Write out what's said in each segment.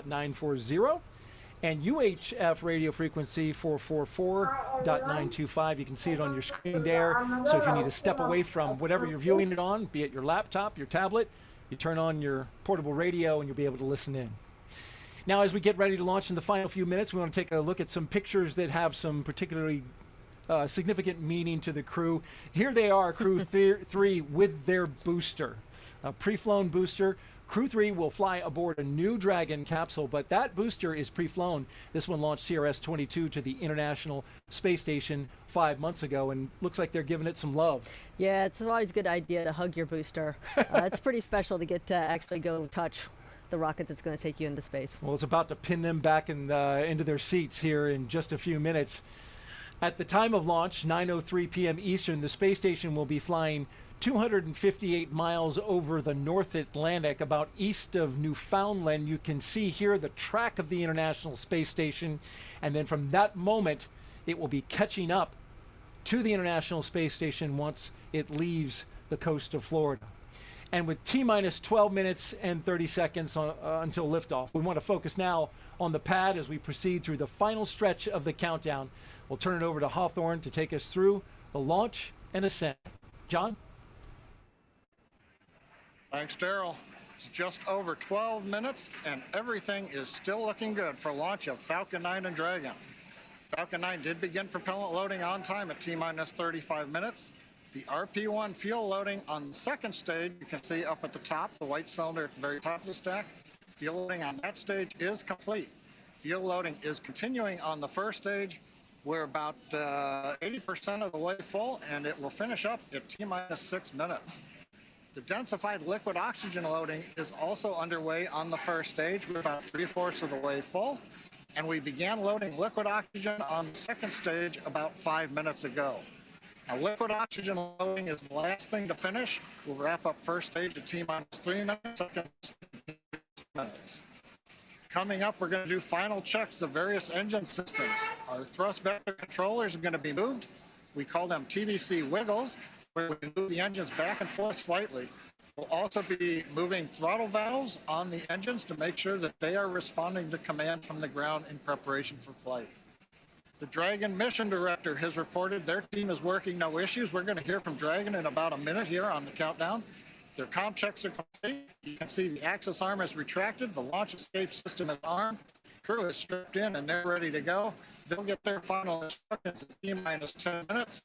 444.940 and UHF radio frequency 444.925. You can see it on your screen there. So if you need to step away from whatever you're viewing it on, be it your laptop, your tablet, you turn on your portable radio and you'll be able to listen in. Now, as we get ready to launch in the final few minutes, we want to take a look at some pictures that have some particularly significant meaning to the crew. Here they are, Crew 3 with their booster, a pre-flown booster. Crew 3 will fly aboard a new Dragon capsule, but that booster is pre-flown. This one launched CRS-22 to the International Space Station 5 months ago, and looks like they're giving it some love. Yeah, it's always a good idea to hug your booster. It's pretty special to get to actually go touch the rocket that's going to take you into space. Well, it's about to pin them back into their seats here in just a few minutes. At the time of launch, 9:03 p.m. Eastern, the space station will be flying 258 miles over the North Atlantic, about east of Newfoundland. You can see here the track of the International Space Station, and then from that moment, it will be catching up to the International Space Station once it leaves the coast of Florida. And with T-minus 12 minutes and 30 seconds until liftoff, we want to focus now on the pad as we proceed through the final stretch of the countdown. We'll turn it over to Hawthorne to take us through the launch and ascent. John? Thanks, Daryl. It's just over 12 minutes, and everything is still looking good for launch of Falcon 9 and Dragon. Falcon 9 did begin propellant loading on time at T-minus 35 minutes. The RP-1 fuel loading on the second stage, you can see up at the top, the white cylinder at the very top of the stack. Fuel loading on that stage is complete. Fuel loading is continuing on the first stage. We're about 80% of the way full, and it will finish up at T-minus 6 minutes. The densified liquid oxygen loading is also underway on the first stage. We're about 3/4 of the way full, and we began loading liquid oxygen on the second stage about 5 minutes ago. Now, liquid oxygen loading is the last thing to finish. We'll wrap up first stage at T-minus 3 minutes, second 6 minutes. Coming up, we're going to do final checks of various engine systems. Our thrust vector controllers are going to be moved. We call them TVC wiggles, where we move the engines back and forth slightly. We'll also be moving throttle valves on the engines to make sure that they are responding to command from the ground in preparation for flight. The Dragon mission director has reported their team is working no issues. We're going to hear from Dragon in about a minute here on the countdown. Their comm checks are complete. You can see the axis arm is retracted. The launch escape system is armed. Crew is strapped in and they're ready to go. They'll get their final instructions at T-minus 10 minutes.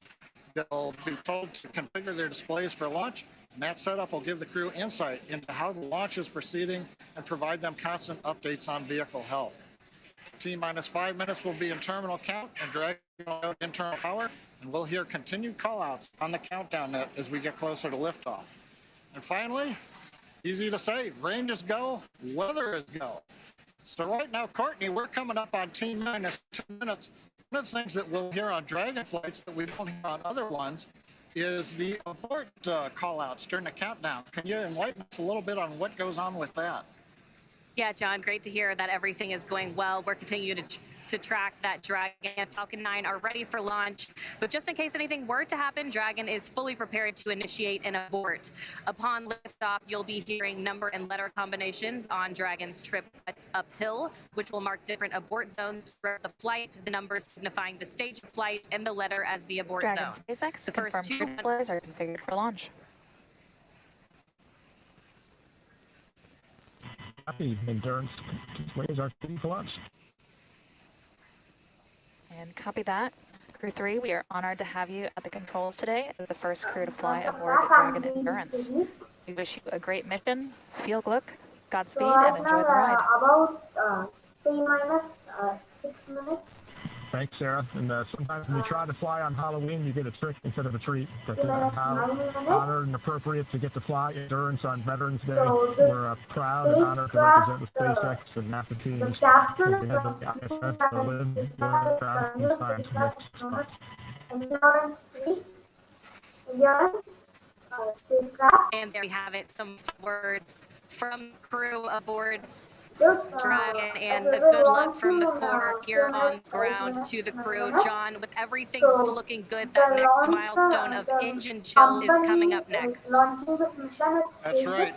They'll be told to configure their displays for launch, and that setup will give the crew insight into how the launch is proceeding and provide them constant updates on vehicle health. T-minus 5 minutes will be in terminal count and Dragon out internal power, and we'll hear continued callouts on the countdown net as we get closer to liftoff. And finally, easy to say, range is go, weather is go. So right now, Courtney, we're coming up on T-minus 10 minutes. One of the things that we'll hear on Dragon flights that we don't hear on other ones is the abort call-outs during the countdown. Can you enlighten us a little bit on what goes on with that? Yeah, John, great to hear that everything is going well. We're continuing to track that Dragon and Falcon 9 are ready for launch. But just in case anything were to happen, Dragon is fully prepared to initiate an abort. Upon liftoff, you'll be hearing number and letter combinations on Dragon's trip uphill, which will mark different abort zones throughout the flight, the numbers signifying the stage of flight and the letter as the abort Dragon zone. SpaceX The first two displays are configured for launch. Happy endurance displays are ready for launch. And copy that. Crew 3, we are honored to have you at the controls today as the first crew to fly aboard Dragon Endurance. We wish you a great mission, field look, Godspeed, and enjoy the ride. About T-minus 6 minutes. Thanks, Sarah. And sometimes when you try to fly on Halloween, you get a trick instead of a treat. But how honored and appropriate to get to fly Endurance on Veterans Day. So We're proud and honored to represent the SpaceX and NASA teams. The capsule is We have the ISS, Berlin, Ground Science Mix. Endurance 3. Endurance spacecraft. And there we have it, some words from crew aboard This, Dragon, and the good luck from the Corps here on the ground to the crew. John, with everything still looking good, that next milestone of engine chill is coming up next. Launching this mission is That's right.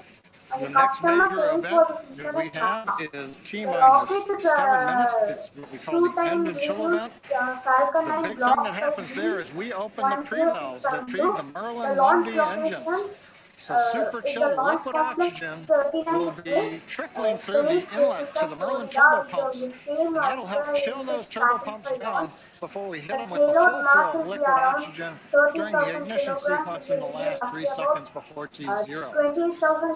The next major event that we have is T-minus 7 minutes. It's what we call the engine chill event. The big thing that happens there is we open the pre-valves that feed the Merlin 1B engines. So super chill liquid oxygen will be trickling through the inlet to the Merlin turbo pumps, and that'll help chill those turbo pumps down before we hit them with the full flow of liquid oxygen during the ignition sequence in the last 3 seconds before T0.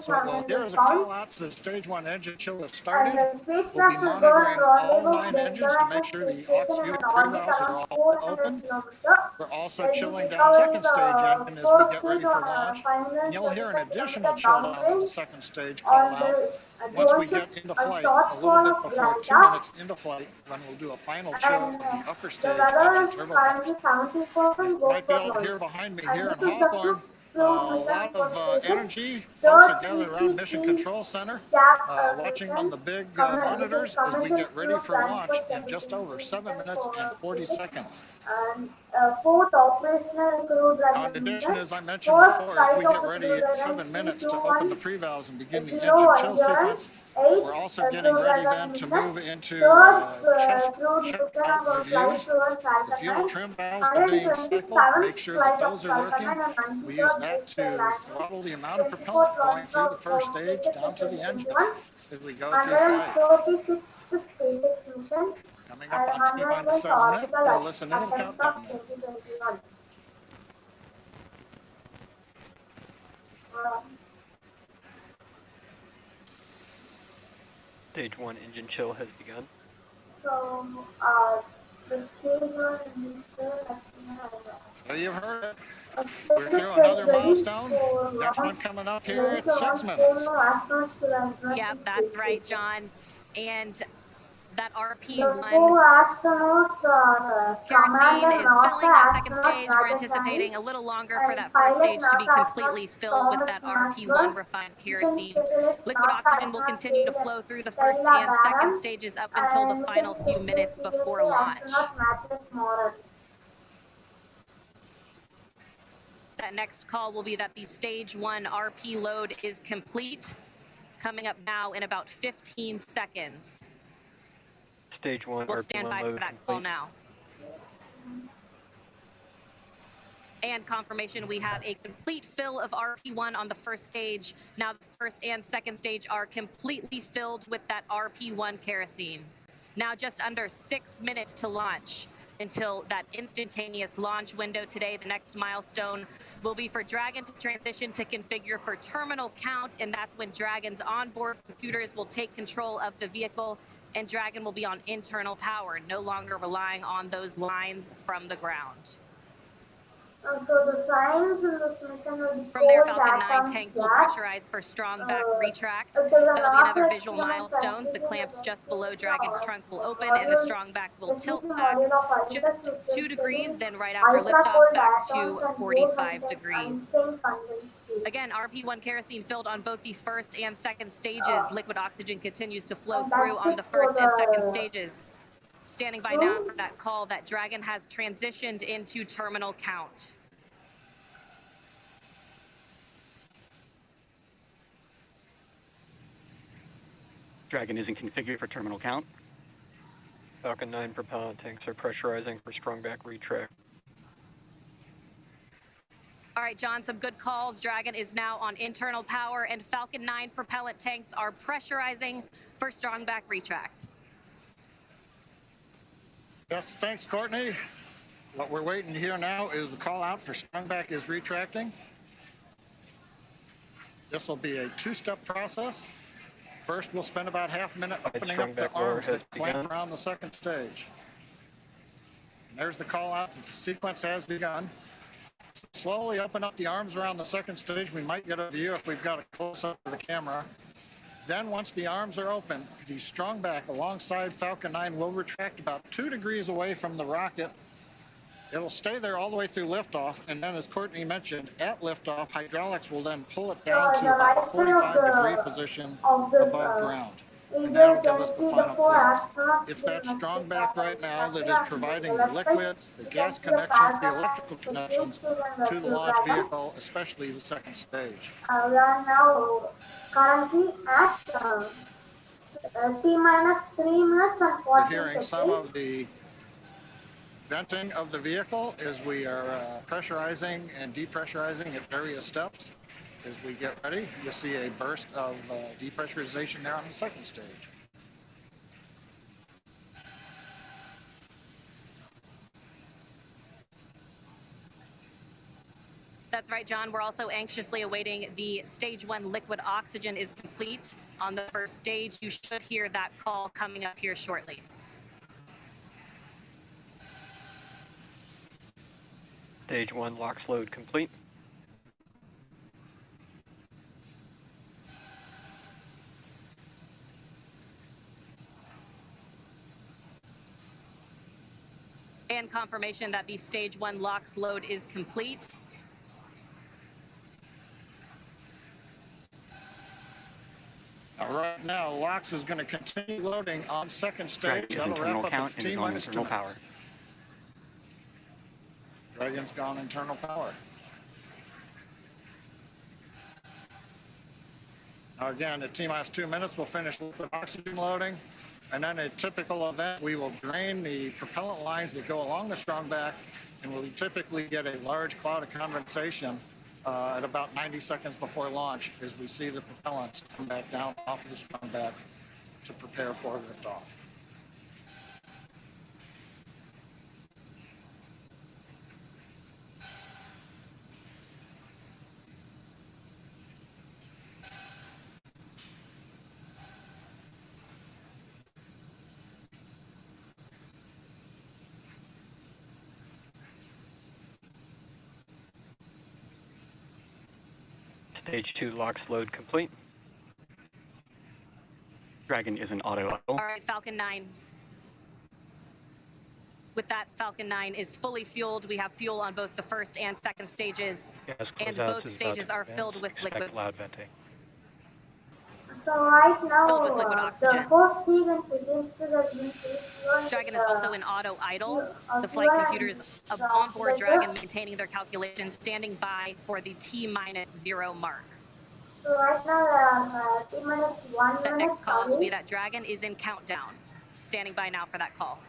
So what we'll hear is a call out to stage 1 engine chill is started. We'll be monitoring all 9 engines to make sure the oxygen pre-valves are all open. We're also chilling down second stage engine as we get ready for launch. And you'll hear an additional chill down on the second stage call out once we get into flight, a little bit before 2 minutes into flight, then we'll do a final chill of the upper stage engine turbo pumps. You might be able to hear behind me here in Hawthorne, a lot of energy. Folks are gathered around Mission Control Center, watching on the big monitors as we get ready for launch in just over 7 minutes and 40 seconds. Fourth operational crew driving In addition, as I mentioned before, as we get ready at 7 minutes to open the pre-valves and begin the engine chill sequence, we're also getting ready then to move into check out reviews. The fuel trim valves are being cycled. Make sure that those are working. We use that to throttle the amount of propellant going through the first stage down to the engines as we go through flight. 136th SpaceX mission. Coming up on T-minus 7 minutes, we'll listen in to the countdown. Stage 1 engine chill has begun. So, the stage 1 engine chill. Well, you've heard it. SpaceX We're through another milestone. Next one coming up here at 6 minutes. Yeah, that's right, John. And that The RP1 four astronauts are kerosene is NASA filling that second astronauts stage. We're at the anticipating time. a little longer for And that first pilot stage to be NASA completely astronaut filled with that Thomas RP1 Maxwell, refined mission kerosene. specialist Liquid NASA oxygen will astronaut continue to Taylor- flow through the first Taylor and second Barron, stages up until the and final mission few minutes specialist before USA launch. astronaut Matthias Maurer. That next call will be that the stage 1 RP load is complete, coming up now in about 15 seconds. Stage 1 We'll RP1 stand by load for that complete. call now. And confirmation, we have a complete fill of RP1 on the first stage. Now the first and second stage are completely filled with that RP1 kerosene. Now just under 6 minutes to launch until that instantaneous launch window today. The next milestone will be for Dragon to transition to configure for terminal count, and that's when Dragon's onboard computers will take control of the vehicle, and Dragon will be on internal power, no longer relying on those lines from the ground. So the signs in this mission will be From there, cold Falcon 9 atoms tanks will gas. pressurize for strong back retract. There's That'll be NASA another visual experiment milestones. The testing clamps the just below Dragon's trunk will open, module- and the strong back will the tilt shipping back module of just ISS, which 2 is degrees, getting then right after ultra-cold liftoff back atoms to and low 45 content degrees. instant condensate. Again, RP1 kerosene filled on both the first and second stages. Liquid oxygen continues to flow and through that's on it the for first and second the stages. Standing by now for that call that Dragon has transitioned into terminal count. Dragon isn't configured for terminal count. Falcon 9 propellant tanks are pressurizing for strong back retract. All right, John, some good calls. Dragon is now on internal power, and Falcon 9 propellant tanks are pressurizing for strong back retract. Yes, thanks, Courtney. What we're waiting to hear now is the call out for strong back is retracting. This will be a 2-step process. First, we'll spend about half a minute opening up the arms that clamp around the second stage. And there's the call out that the sequence has begun. Slowly open up the arms around the second stage. We might get a view if we've got a close-up of the camera. Then once the arms are open, the strong back alongside Falcon 9 will retract about 2 degrees away from the rocket. It'll stay there all the way through liftoff, and then as Courtney mentioned, at liftoff, hydraulics will then pull it down to about a 45-degree position above ground. And now Here you give can us the see the final 4 clearance. astronauts. It's with that multiple strong back right cameras now that connected is on providing the the left side. liquids, the You gas can see the connections, the Falcon 9. electrical It's a huge connections stage and to the Crew launch Dragon. vehicle, especially the second stage. We are now currently at T minus 3 minutes and You're 40 hearing some of seconds. the venting of the vehicle as we are pressurizing and depressurizing at various steps. As we get ready, you'll see a burst of depressurization there on the second stage. That's right, John. We're also anxiously awaiting the stage 1 liquid oxygen is complete on the first stage. You should hear that call coming up here shortly. Stage 1 LOX load complete. And confirmation that the stage 1 LOX load is complete. Right now, LOX is going to continue loading on second stage. Dragon is That'll internal wrap up count at and is on T-minus 2 internal minutes. power. Dragon's gone internal power. Now again, at T-minus 2 minutes, we'll finish liquid oxygen loading. And then a typical event, we will drain the propellant lines that go along the strong back, and we typically get a large cloud of condensation at about 90 seconds before launch as we see the propellants come back down off of the strong back to prepare for liftoff. Stage 2 LOX load complete. Dragon is in auto idle. All right, Falcon 9. With that, Falcon 9 is fully fueled. We have fuel on both the first and second stages, and both stages are filled with liquid. Loud venting. So right now, Filled with liquid oxygen. the first stage and second stage has been filled. Dragon is also in auto idle. The fuel flight and computers the onboard oxidizer. Dragon maintaining their calculations, standing by for the T-minus 0 mark. So right now, T minus 1 That minute. next call will be that Dragon is in countdown. Standing by now for that call.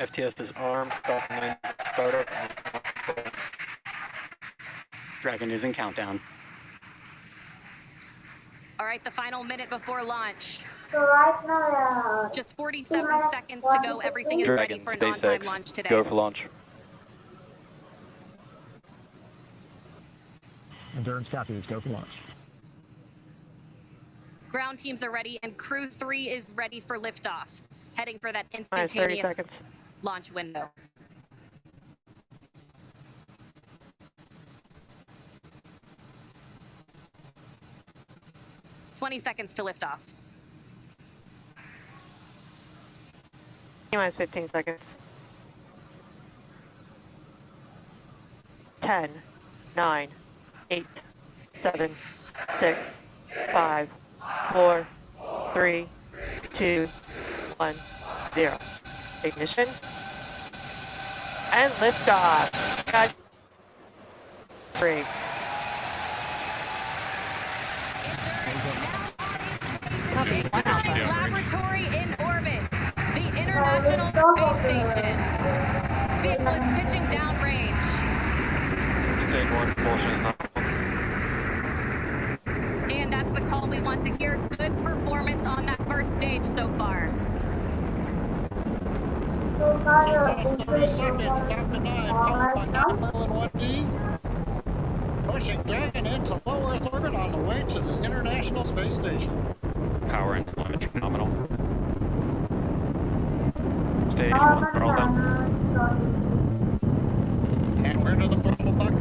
FTS is armed. Falcon 9 startup. Dragon is in countdown. All right, the final minute before launch. So right now, Just 47 T-minus seconds to go. 40 Everything is seconds. ready for an on-time launch today. Go for launch. Endurance Captains, go for launch. Ground teams are ready, and Crew 3 is ready for liftoff, heading for that 30 instantaneous seconds. launch window. "20 seconds to liftoff. T-minus 15 seconds. 10, 9, 8, 7, 6, 5, 4, 3, 2, 1, 0. Ignition. And liftoff. God. 3. Laboratory in orbit. The International Space Station. Vehicle is pitching downrange. And that's the call we want to hear. Good performance on that first stage so far. So far, Just 3 seconds, Falcon 9, powered by 9 Gs, pushing Dragon into low Earth orbit on the way to the International Space Station. Power and telemetry nominal. Stage 1 all done. And we're into the throttle bucket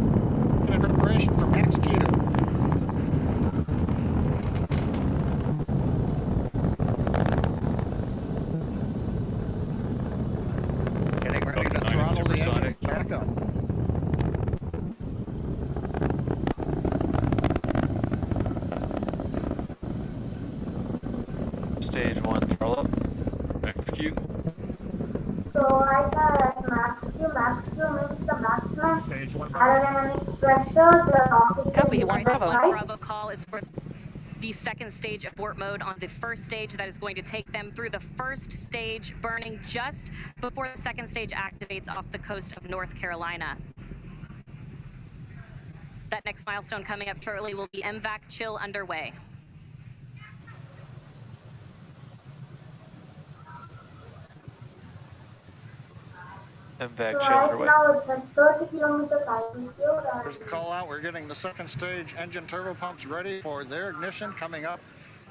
in preparation for max Q. Getting ready max Q means the maximum Stage 1 aerodynamic pressure the rocket Copy, can one handle, Bravo. right? Bravo call is for the second stage abort mode on the first stage. That is going to take them through the first stage, burning just before the second stage activates off the coast of North Carolina. That next milestone coming up shortly will be MVAC chill underway. So right now it's at 30 kilometers altitude. There's the call out. We're getting the second stage engine turbo pumps ready for their ignition coming up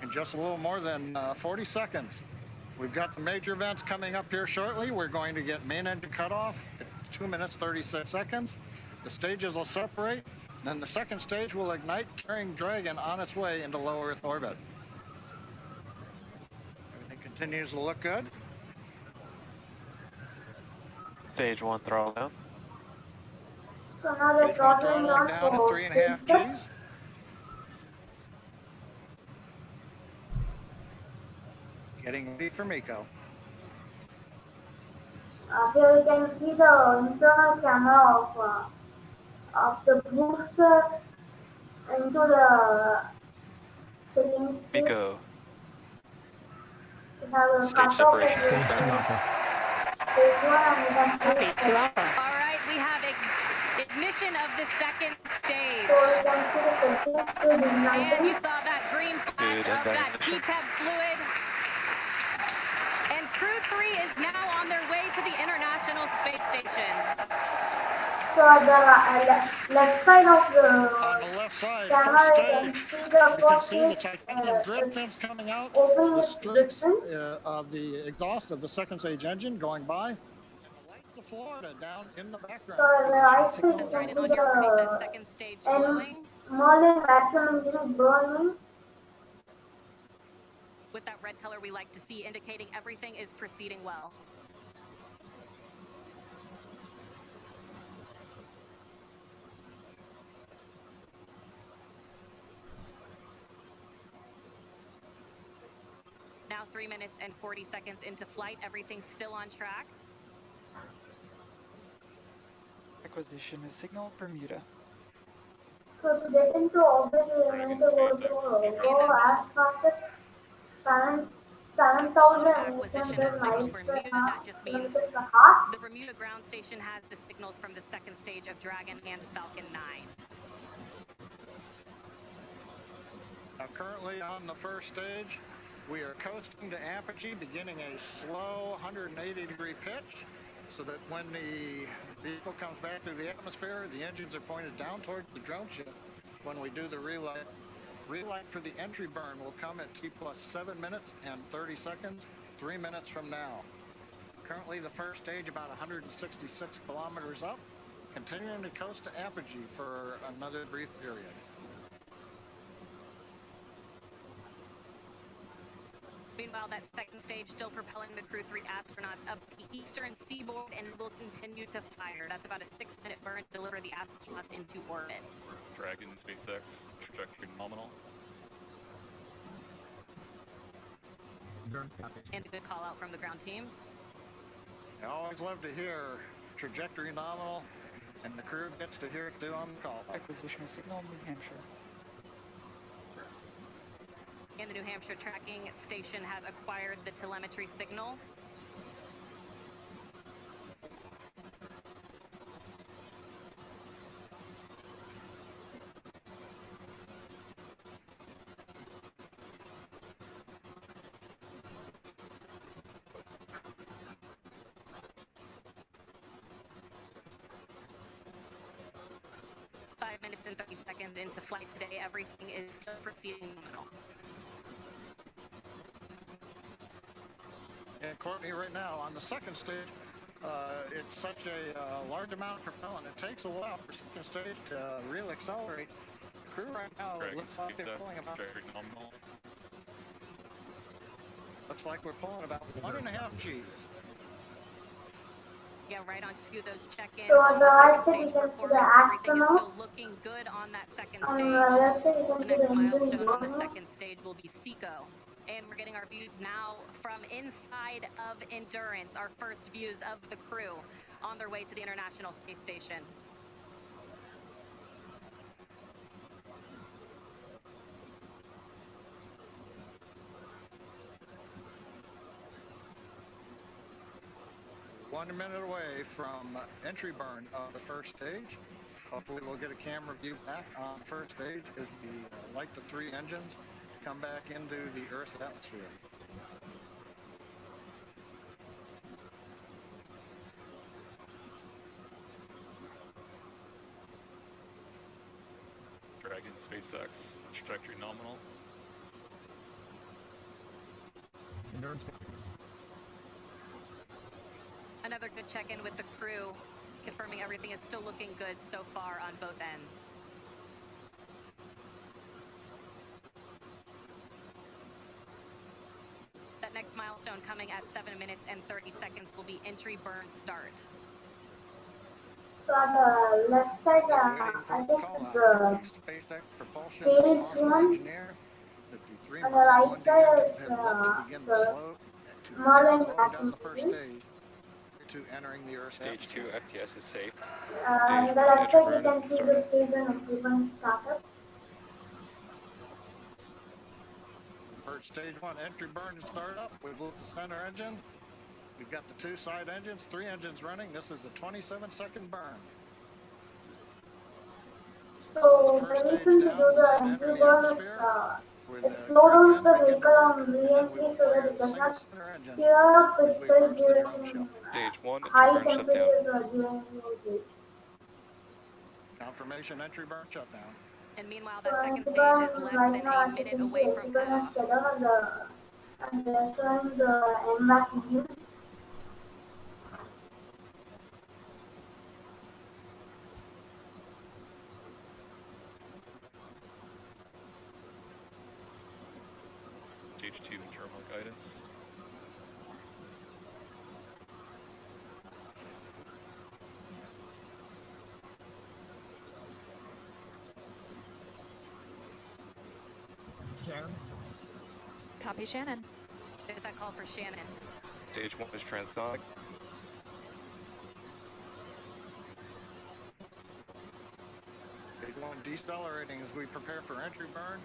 in just a little more than 40 seconds. We've got the major events coming up here shortly. We're going to get main engine cutoff at 2 minutes 36 seconds. The stages will separate. Then the second stage will ignite, carrying Dragon on its way into low Earth orbit. Everything continues to look good. Stage 1 throttle down. So now they're Stage one throttling throttling down down at for 3.5 stage Gs. Getting ready for MECO. Here you can see the internal camera of the booster into the settings stage. MECO. We have a Stage cutoff separation. at stage 1 and we have Copy, stage 2 2. Alpha. All right, we have ignition of the second stage. So you can see the settings stage And you igniting. saw that green flash Good, of and that T-TEP fluid. And Crew 3 is now on their way to the International Space Station. So at the left side of On the the left side, camera first you can stage, see the you can first see the stage titanium grid fins coming out, opening the its streaks difference. of the exhaust of the second stage engine going by, and the lights of Florida down in the background. So on the right side you That's can right, and see on your right, that the second stage glowing. Merlin vacuum engine burning. With that red color we like to see, indicating everything is proceeding well. Now 3 minutes and 40 seconds into flight, everything's still on track. Acquisition of signal Bermuda. So to get into orbit we need to go as fast as 7,800 miles per hour, kilometers per hour. The Bermuda ground station has the signals from the second stage of Dragon and Falcon 9. Now, currently on the first stage, we are coasting to apogee, beginning a slow 180-degree pitch, so that when the vehicle comes back through the atmosphere, the engines are pointed down towards the drone ship. When we do the relight, for the entry burn will come at T plus 7 minutes and 30 seconds, 3 minutes from now. Currently, the first stage about 166 kilometers up, continuing to coast to apogee for another brief period. Meanwhile, that second stage still propelling the Crew 3 astronauts up the eastern seaboard and will continue to fire. That's about a 6-minute burn to deliver the astronauts into orbit. Dragon, SpaceX, trajectory nominal. And a good call out from the ground teams. I always love to hear trajectory nominal, and the crew gets to hear it too on the call. Acquisition of signal New Hampshire. And the New Hampshire tracking station has acquired the telemetry signal. Five minutes and 30 seconds into flight today, everything is still proceeding nominal. And Courtney, right now on the second stage, it's such a large amount of propellant. It takes a while for second stage to really accelerate. The crew right now, it looks like they're pulling about. Nominal. Looks like we're pulling about 1.5 Gs. Yeah, right on to those check-ins. So on the right side Stage you can see the performance, everything is astronauts. still looking good on that second On stage. the left side you can The see next the engine milestone on the burning. second stage will be SECO. And we're getting our views now from inside of Endurance, our first views of the crew. on their way to the International Space Station. One minute away from entry burn of the first stage. Hopefully we'll get a camera view back on first stage as we light the 3 engines, come back into the Earth's atmosphere. Dragon, SpaceX, trajectory nominal. Endurance. Another good check-in with the crew, confirming everything is still looking good so far on both ends. That next milestone coming at 7 minutes and 30 seconds will be entry burn start. So on the left side, I think it's SpaceX propulsion stage 1. On the right side, it's the Merlin vacuum tube. To entering the Earth. Stage 2 FTS is safe. On the left side, you can see the stage 1 entry burn startup. For stage 1 entry burn to start up, we've lit the center engine. We've got the 2 side engines, 3 engines running. This is a 27-second burn. So the reason to do the entry burn is it slows down the vehicle on re-entry so that it does not gear up itself during Stage 1 high burn shutdown. temperatures or during re-entry. Confirmation entry burn shutdown. And meanwhile, So that second entry stage burn is is less right than now, a as you minute can see, away entry from burn is cutoff. shut down and they're showing the MVAC engine. Stage 2 terminal guidance. Shannon. Copy, Shannon. There's that call for Shannon. Stage 1 is transonic. Stage 1 decelerating as we prepare for entry burn.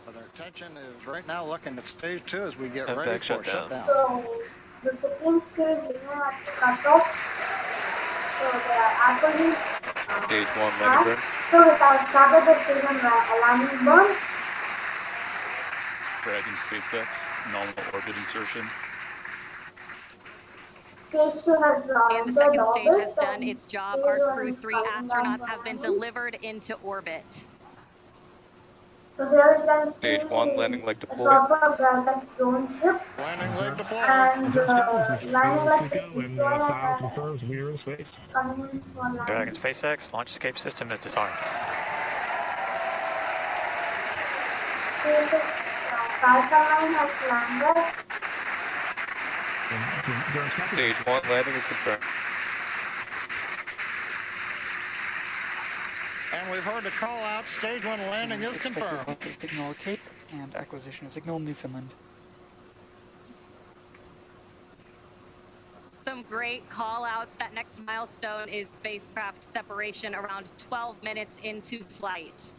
But our attention is right now looking at stage 2 as we get ready for shutdown. So the second stage, has cut off. So the Apple Stage 1 landing burn. So we have started the stage 1 landing burn. Dragon, SpaceX, nominal orbit insertion. Stage 2 has And the second entered stage orbit, has done and its job. stage Our 1 Crew is 3 coming down astronauts the have been landing. delivered into orbit. So here we can see Stage 1 landing leg a deployed. shot of Gravitas drone ship Landing leg deployed. and landing like this When deployed files and confirms we are in space. coming in for landing. Dragon SpaceX, launch escape system is disarmed. SpaceX Falcon 9 has landed. Stage 1 landing is confirmed. And we've heard a call out. Stage 1 landing is Expected confirmed. launch of signal Cape and acquisition of signal Newfoundland. Some great call outs. That next milestone is spacecraft separation around 12 minutes into flight.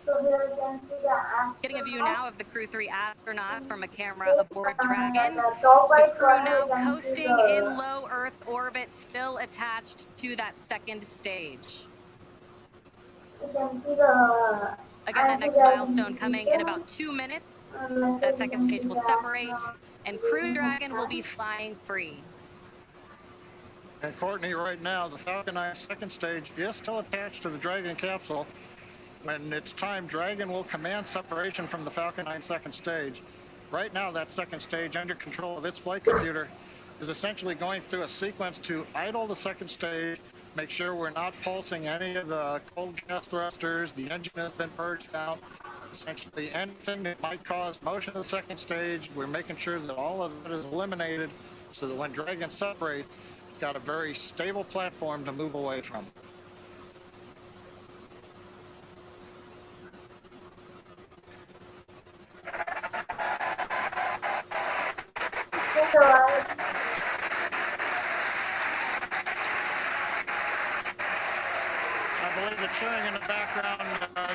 So here we can see the astronauts. Getting a view now of the Crew 3 astronauts from a camera aboard The Dragon. top The right crew corner, now you can see coasting the- in low Earth orbit, still attached to that second stage. You can see the Again, that next milestone coming in about 2 minutes. That second stage will separate, and Crew Dragon will be flying free. And Courtney, right now, the Falcon 9 second stage is still attached to the Dragon capsule. When it's time, Dragon will command separation from the Falcon 9 second stage. Right now, that second stage, under control of its flight computer, is essentially going through a sequence to idle the second stage, make sure we're not pulsing any of the cold gas thrusters, the engine has been purged out. Essentially, anything that might cause motion of the second stage, we're making sure that all of that is eliminated so that when Dragon separates, it's got a very stable platform to move away from. the cheering in the background,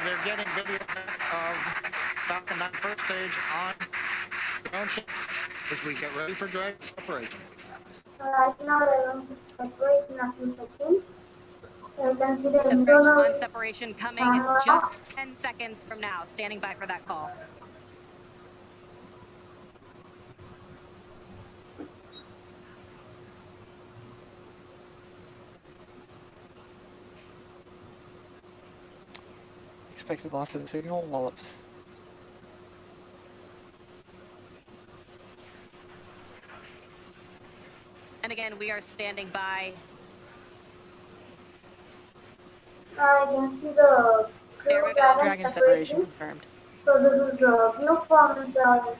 they're getting video of Falcon 9 first stage on ground ship as we get ready for drag separation. Right now they're going to separate in a few seconds. You can see the That's right, internal on separation coming camera. just 10 seconds from now. Standing by for that call. Expected loss of the signal, wallops. And again, we are standing by. I can see the There we crew go. Dragon separation confirmed. So this is the view from the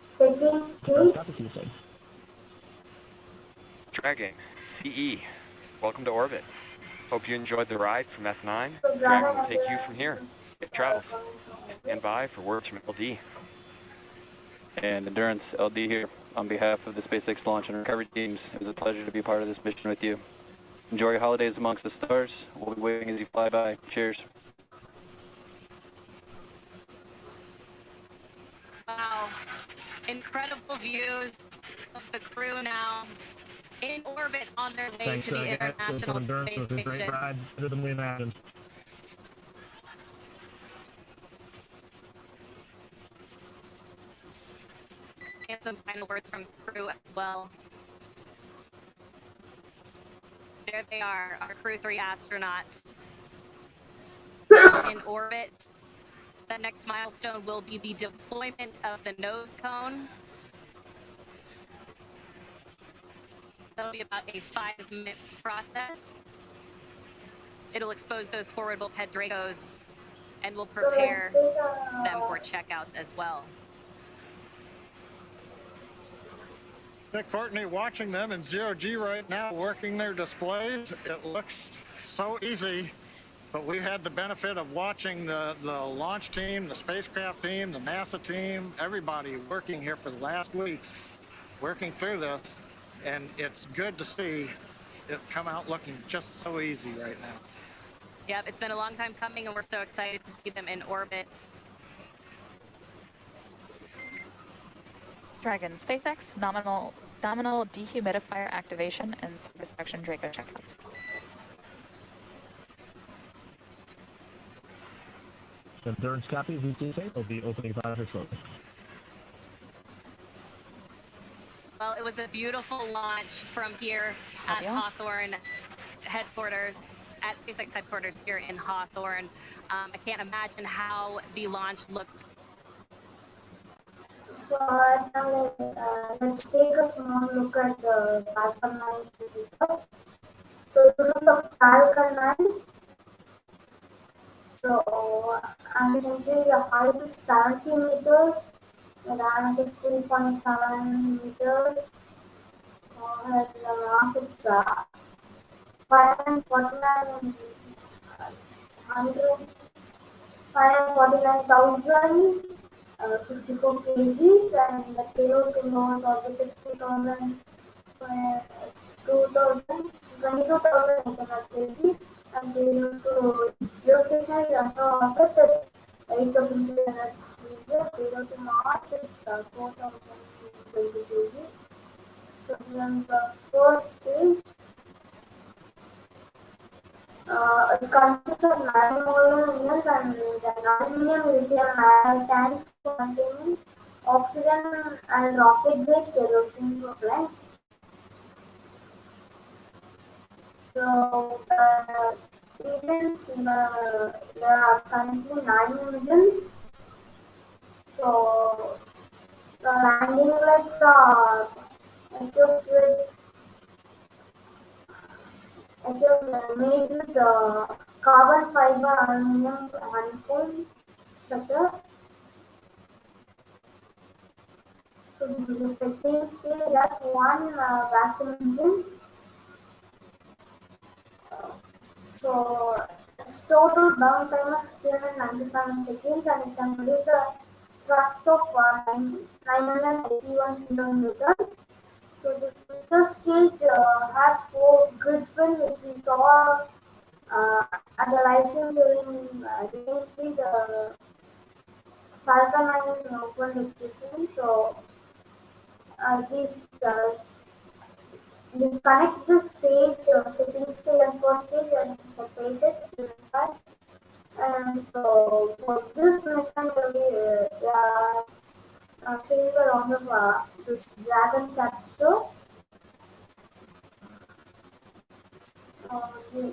second stage. Dragon, CE, welcome to orbit. Hope you enjoyed the ride from F9. So Dragon will take you from here. Safe travels. Stand by for words from LD. And Endurance, LD here. On behalf of the SpaceX launch and recovery teams, it was a pleasure to be part of this mission with you. Enjoy your holidays amongst the stars. We'll be waving as you fly by. Cheers. Wow. Incredible views of the crew now in orbit on their way to the International Space It was a great Station. ride, better than we imagined. And some final words from crew as well. There they are, our Crew 3 astronauts in orbit. The next milestone will be the deployment of the nose cone. That'll be about a 5-minute process. It'll expose those forward bulkhead Dracos and will prepare them for checkouts as well. Courtney, watching them in 0G right now, working their displays, it looks so easy, but we had the benefit of watching the launch team, the spacecraft team, the NASA team, everybody working here for the last weeks, working through this, and it's good to see it come out looking just so easy right now. Yep, it's been a long time coming, and we're so excited to see them in orbit. Dragon, SpaceX, nominal dehumidifier activation and surface section Draco checkouts. Endurance copy, VTK will be opening 5 or shortly. Well, it was a beautiful launch from here at Hawthorne headquarters, at SpaceX headquarters here in Hawthorne. I can't imagine how the launch looked. So now let's take a small look at the Falcon 9 figure. So this is the Falcon 9. So and you can see the height is 70 meters, the diameter is 3.7 meters, and the mass is 549,000 54 kgs, and the payload to launch orbit is 22,800 kg, and payload to geostationary orbit is 8,300 kg. Payload to Mars is 4,020 kg. So then the first stage, it consists of 9 modular engines and the aluminum lithium tanks containing oxygen and rocket-grade kerosene propellant. So engines, there are currently 9 engines. So the landing legs are equipped with made with carbon fiber aluminum honeycomb structure. So this is the second stage. That's one vacuum engine. So its total burn time is 397 seconds, and it can produce a thrust of 981 kilonewtons. So the filter stage has 4 grid pins, which we saw At the live stream during re-entry, the Falcon 9 is open restriction, so this connect the stage, setting stage and first stage and separated in fact. And so for this mission, we are seeing around of this Dragon capsule. The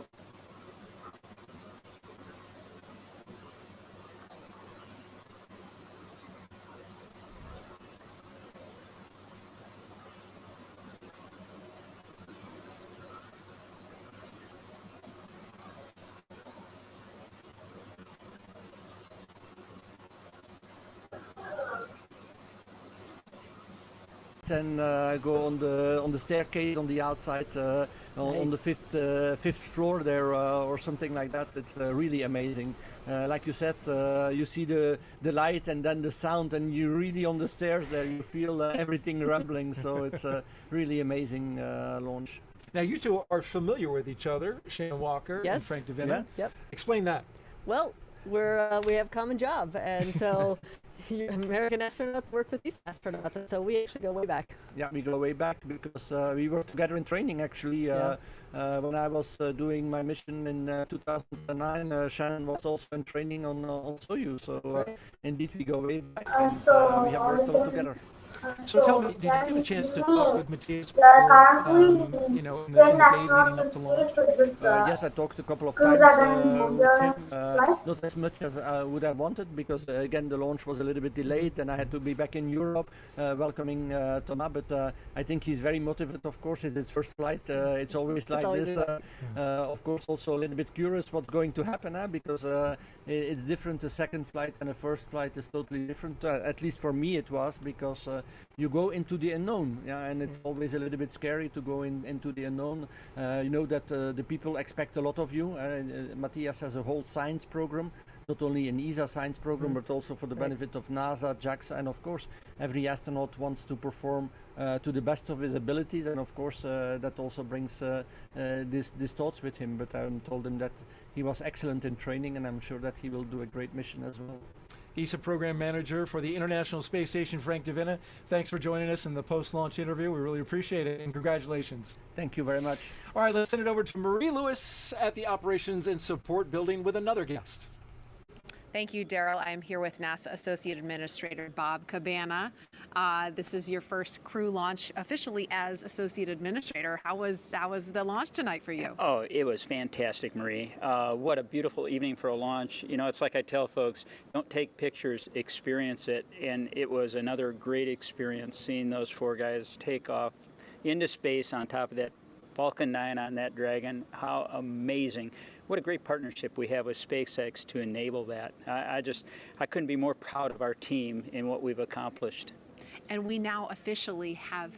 and go on the staircase on the outside on the fifth floor there or something like that. It's really amazing. Like you said, you see the light and then the sound, and you're really on the stairs there. You feel everything rumbling. So it's a really amazing launch. Now you two are familiar with each other, Shannon Walker and Frank DeVinna. Yep. Explain that. Well, we have common job, and so American astronauts work with these astronauts, and so we actually go way back. Yeah, we go way back because we were together in training actually. When I was doing my mission in 2009, Shannon was also in training on Soyuz. So indeed, we go way back. And, we have worked all together. So tell me, did you get a chance to talk with Matthias currently in the 10 days leading astronauts up in to launch? space with this Yes, I talked a couple of Crew times Dragon with endurance him, flight. not as much as I would have wanted because again the launch was a little bit delayed and I had to be back in Europe welcoming Thomas, but I think he's very motivated. Of course, it's his first flight. It's always like this. Of course, also a little bit curious what's going to happen because it's different. A second flight and a first flight is totally different. At least for me it was, because you go into the unknown, and it's always a little bit scary to go into the unknown. You know that the people expect a lot of you. Matthias has a whole science program, not only an ESA science program, but also for the benefit of NASA, JAXA, and of course every astronaut wants to perform to the best of his abilities, and of course that also brings these thoughts with him. But I told him that he was excellent in training, and I'm sure that he will do a great mission as well. ESA Program Manager for the International Space Station, Frank DeVinna. Thanks for joining us in the post-launch interview. We really appreciate it, and congratulations. Thank you very much. All right, let's send it over to Marie Lewis at the Operations and Support Building with another guest. Thank you, Daryl. I'm here with NASA Associate Administrator Bob Cabana. This is your first crew launch officially as Associate Administrator. How was the launch tonight for you? Oh, it was fantastic, Marie. What a beautiful evening for a launch. You know, it's like I tell folks, don't take pictures, experience it. And it was another great experience seeing those four guys take off into space on top of that Falcon 9 on that Dragon. How amazing. What a great partnership we have with SpaceX to enable that. I couldn't be more proud of our team in what we've accomplished. And we now officially have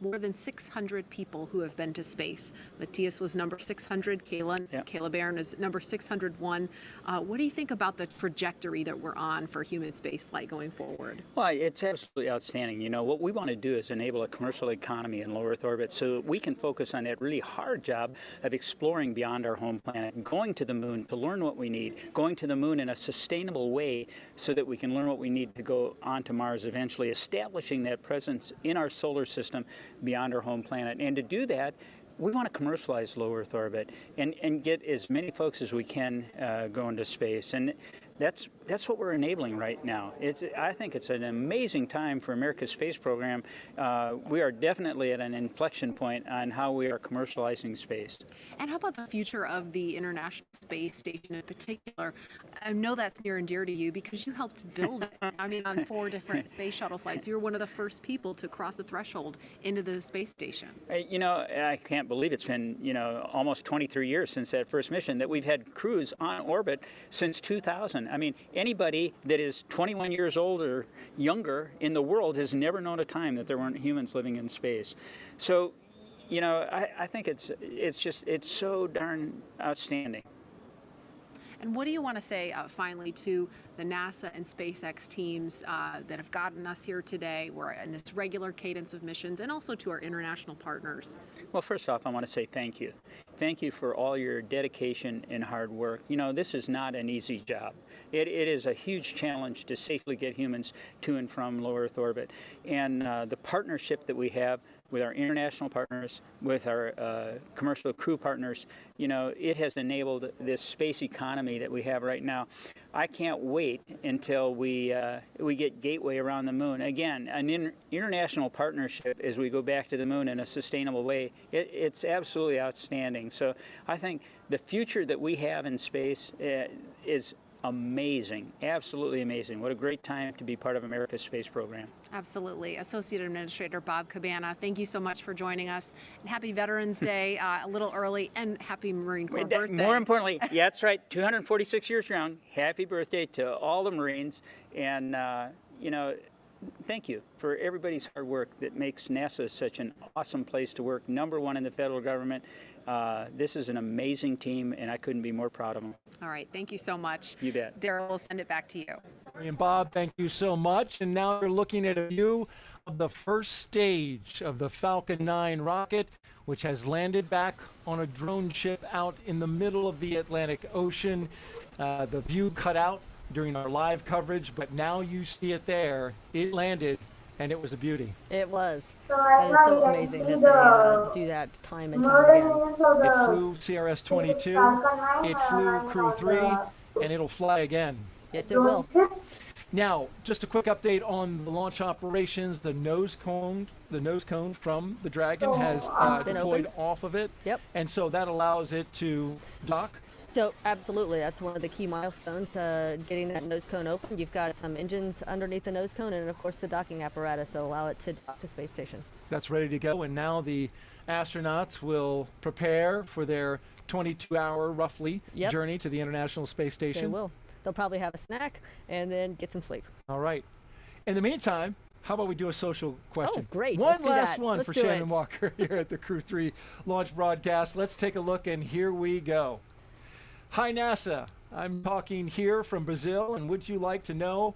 more than 600 people who have been to space. Matthias was number 600, Kayla Barron is number 601. What do you think about the trajectory that we're on for human spaceflight going forward? Well, it's absolutely outstanding. You know, what we want to do is enable a commercial economy in low Earth orbit so that we can focus on that really hard job of exploring beyond our home planet, going to the moon to learn what we need, going to the moon in a sustainable way so that we can learn what we need to go on to Mars eventually, establishing that presence in our solar system beyond our home planet. And to do that, we want to commercialize low Earth orbit and get as many folks as we can go into space. And that's what we're enabling right now. I think it's an amazing time for America's space program. We are definitely at an inflection point on how we are commercializing space. And how about the future of the International Space Station in particular? I know that's near and dear to you because you helped build it. I mean, on 4 different space shuttle flights. You were one of the first people to cross the threshold into the space station. You know, I can't believe it's been, you know, almost 23 years since that first mission, that we've had crews on orbit since 2000. I mean, anybody that is 21 years old or younger in the world has never known a time that there weren't humans living in space. So, you know, I think it's so darn outstanding. And what do you want to say finally to the NASA and SpaceX teams that have gotten us here today? We're in this regular cadence of missions, and also to our international partners. Well, first off, I want to say thank you. Thank you for all your dedication and hard work. You know, this is not an easy job. It is a huge challenge to safely get humans to and from low Earth orbit. And the partnership that we have with our international partners, with our commercial crew partners, you know, it has enabled this space economy that we have right now. I can't wait until we get Gateway around the moon. Again, an international partnership as we go back to the moon in a sustainable way, it's absolutely outstanding. So I think the future that we have in space is amazing, absolutely amazing. What a great time to be part of America's space program. Absolutely. Associate Administrator Bob Cabana, thank you so much for joining us. And happy Veterans Day a little early, and happy Marine Corps birthday. More importantly, yeah, that's right, 246 years young. Happy birthday to all the Marines. And, you know, thank you for everybody's hard work that makes NASA such an awesome place to work, #1 in the federal government. This is an amazing team, and I couldn't be more proud of them. All right, thank you so much. You bet. Daryl, we'll send it back to you. And Bob, thank you so much. And now you're looking at a view of the first stage of the Falcon 9 rocket, which has landed back on a drone ship out in the middle of the Atlantic Ocean. The view cut out during our live coverage, but now you see it there. It landed, and it was a beauty. It was. So It right is now so you can amazing see that they do that time and time modern again. units of It the flew CRS-22, Falcon 9 it flew Crew 3, and it'll fly again. Yes, it will. Now, just a quick update on the launch operations. The nose cone from the Dragon has Been deployed opened. off of it. Yep. And so that allows it to dock. So absolutely, that's one of the key milestones to getting that nose cone open. You've got some engines underneath the nose cone, and of course the docking apparatus that allow it to dock to space station. That's ready to go, and now the astronauts will prepare for their 22-hour, roughly, Yep. journey to the International Space Station. They will. They'll probably have a snack and then get some sleep. All right. In the meantime, how about we do a social question? Oh, great. One Let's do last that. one Let's for do Shannon it. Walker here at the Crew 3 launch broadcast. Let's take a look, and here we go. Hi, NASA. I'm talking here from Brazil, and would you like to know,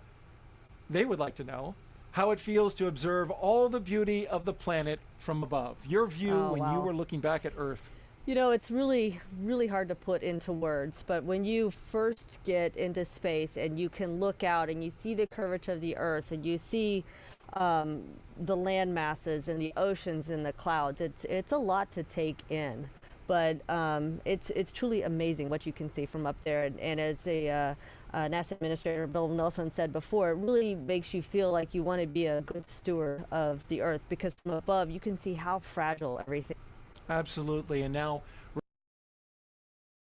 they would like to know, how it feels to observe all the beauty of the planet from above. Your view when you wow. were looking back at Earth. You know, it's really, really hard to put into words, but when you first get into space and you can look out and you see the curvature of the Earth and you see the land masses and the oceans and the clouds, it's a lot to take in. But it's truly amazing what you can see from up there. And as a NASA Administrator Bill Nelson said before, it really makes you feel like you want to be a good steward of the Earth, because from above you can see how fragile everything. Absolutely. And now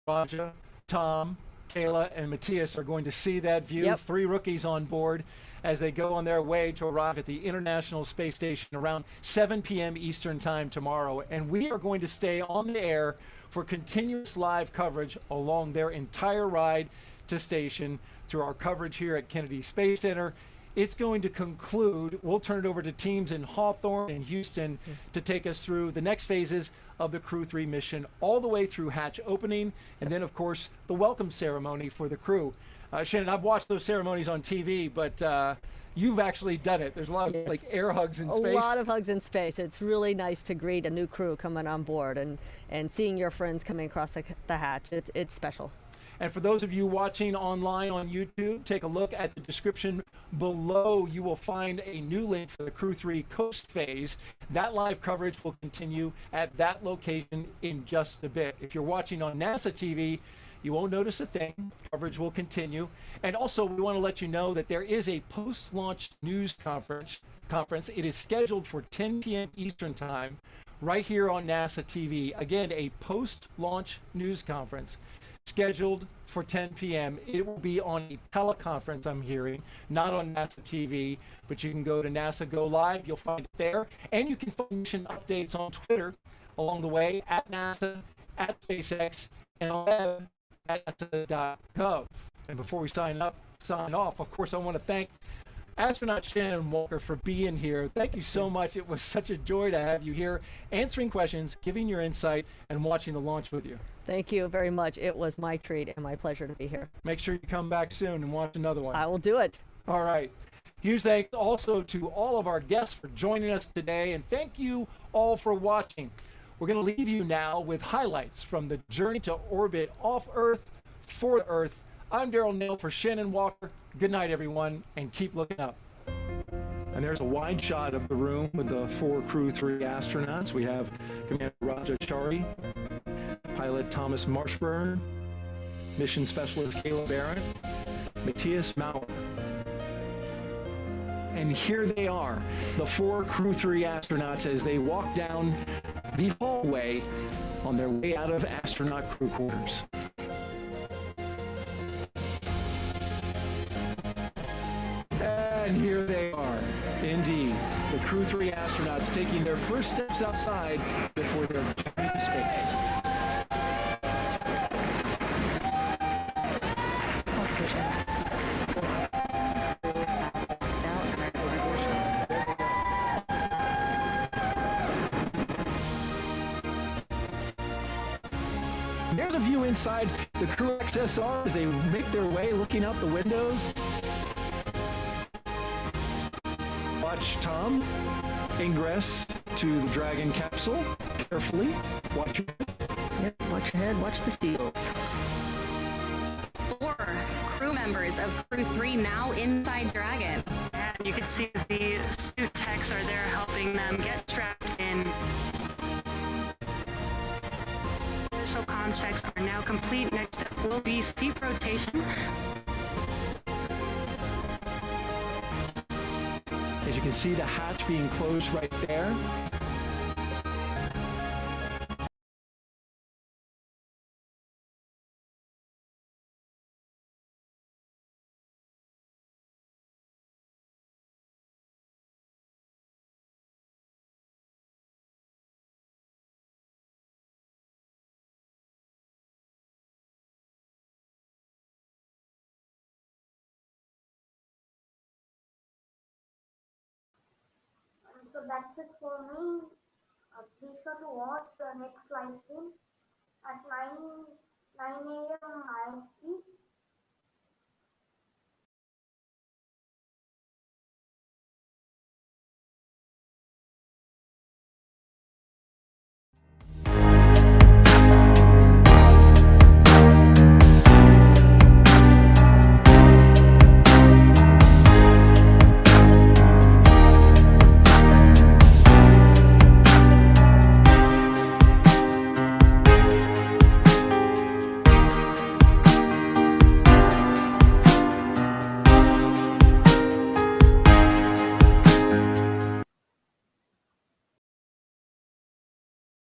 Raja, Tom, Kayla, and Matthias are going to see that view. Yep. 3 rookies on board as they go on their way to arrive at the International Space Station around 7 p.m. Eastern Time tomorrow. And we are going to stay on the air for continuous live coverage along their entire ride to station through our coverage here at Kennedy Space Center. It's going to conclude. We'll turn it over to teams in Hawthorne and Houston to take us through the next phases of the Crew 3 mission, all the way through hatch opening, and then, of course, the welcome ceremony for the crew. Shannon, I've watched those ceremonies on TV, but you've actually done it. There's a lot of like air hugs in space. A lot of hugs in space. It's really nice to greet a new crew coming on board and seeing your friends coming across the hatch. It's special. And for those of you watching online on YouTube, take a look at the description below. You will find a new link for the Crew 3 Coast Phase. That live coverage will continue at that location in just a bit. If you're watching on NASA TV, you won't notice a thing. Coverage will continue. And also, we want to let you know that there is a post-launch news conference. It is scheduled for 10 p.m. Eastern Time right here on NASA TV. Again, a post-launch news conference scheduled for 10 p.m. It will be on a teleconference, I'm hearing, not on NASA TV, but you can go to NASA Go Live. You'll find it there. And you can find mission updates on Twitter along the way, at NASA, at SpaceX, and on web at nasa.gov. And before we sign off, of course, I want to thank Astronaut Shannon Walker, for being here. Thank you so much. It was such a joy to have you here, answering questions, giving your insight, and watching the launch with you. Thank you very much. It was my treat and my pleasure to be here. Make sure you come back soon and watch another one. I will do it. All right. Huge thanks also to all of our guests for joining us today, and thank you all for watching. We're going to leave you now with highlights from the journey to orbit off Earth, for Earth. I'm Daryl Neal for Shannon Walker. Good night, everyone, and keep looking up. And there's a wide shot of the room with the 4 Crew 3 astronauts. We have Commander Raja Chari, pilot Thomas Marshburn, mission specialist Kayla Barron, Matthias Maurer. And here they are, the 4 Crew 3 astronauts, as they walk down the hallway on their way out of astronaut crew quarters. And here they are, indeed, the Crew 3 astronauts taking their first steps outside before their journey to space. There's a view inside the Crew XSR as they make their way looking out the windows. Watch Tom ingress to the Dragon capsule carefully. Watch your head. Yep, watch your head, watch the seals. 4 crew members of Crew 3 now inside Dragon. And you can see the suit techs are there helping them get strapped in. Initial comm checks are now complete. Next step will be seat rotation. As you can see, the hatch being closed right there. So that's it for me. Be sure to watch the next live stream at 9 a.m. IST.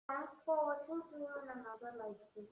Thanks for watching. See you in another live stream.